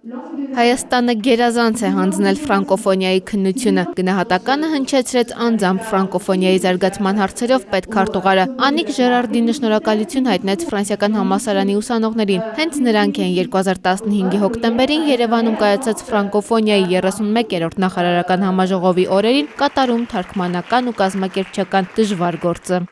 Հայաստանը գերազանց է հանձնել ֆրանկոֆոնիայի քննությունը։ Գնահատականը հնչեցրեց անձամբ ֆրանկոֆոնիայի զարգացման հարցերով պետքարտուղարը։ Անիկ Ժերարդինը շնորհակալություն հայտնեց ֆրանսիական համալսարանի ուսանողներին։ Հենց նրանք են 2015-ի հոկտեմբերին Երևանում կայացած ֆրանկոֆոնիայի 31-րդ նախարարական համաժողովի օրերին կատարում թարգմանական ու կազմակերպչական դժվար գործը։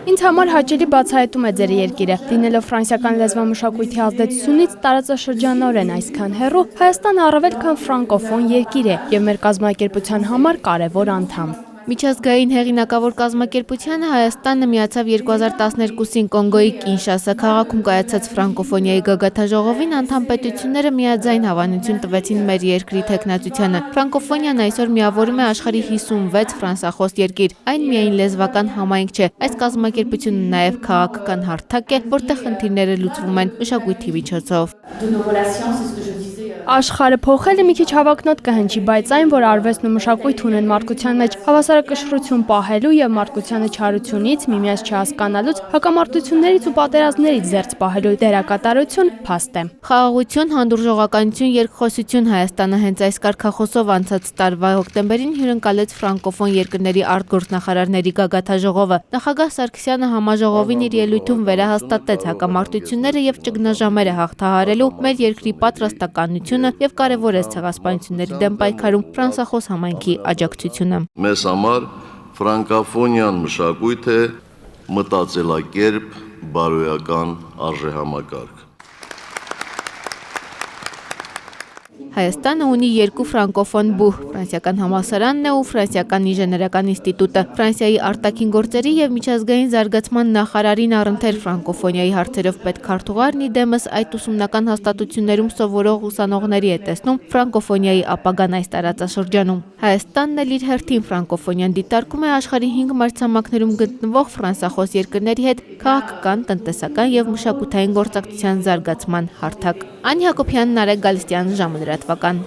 Ինձ համար հաճելի բացահայտում է ձեր երկիրը։ Լինելով ֆրանսիական լեզվամշակույթի ազդեցությունից տարածաշրջանորեն այսքան հեռու, Հայաստանը առավել քան ֆրանկոֆոն երկիր է եւ մեր կազմակերպության համար կարևոր անդամ։ Միջազգային հեղինակավոր կազմակերպությանը Հայաստանը միացավ 2012-ին Կոնգոյի Կինշասա քաղաքում կայացած ֆրանկոֆոնիայի գագաթաժողովին անդամ պետությունները միաձայն հավանություն տվեցին մեր երկրի թեկնածությանը։ Ֆրանկոֆոնիան այսօր միավորում է աշխարհի 56 ֆրանսախոս երկիր։ Այն միայն լեզվական համայնք չէ, այս կազմակերպությունը նաև քաղաքական հարթակ է, որտեղ խնդիրները լուծվում են մշակույթի միջոցով։ Աշխարհը փոխելը մի քիչ հավակնոտ կհնչի, բայց այն, որ արվեստն ու մշակույթ ունեն մարդկության մեջ հավասարակշռություն պահելու եւ մարդկությանը չարությունից, միմյանց չհասկանալուց, հակամարտություններից ու պատերազմներից զերծ պահելու դերակատարություն փաստ է։ Խաղաղություն, հանդուրժողականություն, երկխոսություն Հայաստանը հենց այս կարգախոսով անցած տարվա հոկտեմբերին հյուրընկալեց ֆրանկոֆոն երկրների արտգործնախարարների գագաթաժողովը։ Նախագահ Սարգսյանը համաժողովին իր ելույթում վերահաստատեց հակամարտությունները եւ ճգնաժամերը հաղթահարելու մեր երկրի պատրաստականությունը եւ կարեւորեց ցեղասպանությունների դեմ պայքարում ֆրանսախոս համայնքի աջակցությունը։ Մեզ համար ֆրանկոֆոնիան մշակույթ է, մտածելակերպ, բարոյական արժեհամակարգ։ Հայաստանը ունի երկու ֆրանկոֆոն բուհ՝ ֆրանսիական համալսարանն է ու ֆրանսիական ինժեներական ինստիտուտը։ Ֆրանսիայի արտաքին գործերի եւ միջազգային զարգացման նախարարին առընթեր ֆրանկոֆոնիայի հարցերով պետքարտուղարն ի դեմս այդ ուսումնական հաստատություններում սովորող ուսանողների է տեսնում ֆրանկոֆոնիայի ապագան այս տարածաշրջանում։ Հայաստանն էլ իր հերթին ֆրանկոֆոնիան դիտարկում է աշխարհի 5 մայրցամաքներում գտնվող ֆրանսախոս երկրների հետ քաղաքական, տնտեսական եւ մշակութային գործակցության զարգացման հարթակ։ Անի Հակոբյան, Նարեկ Գալստյան, ժամը լրատվական։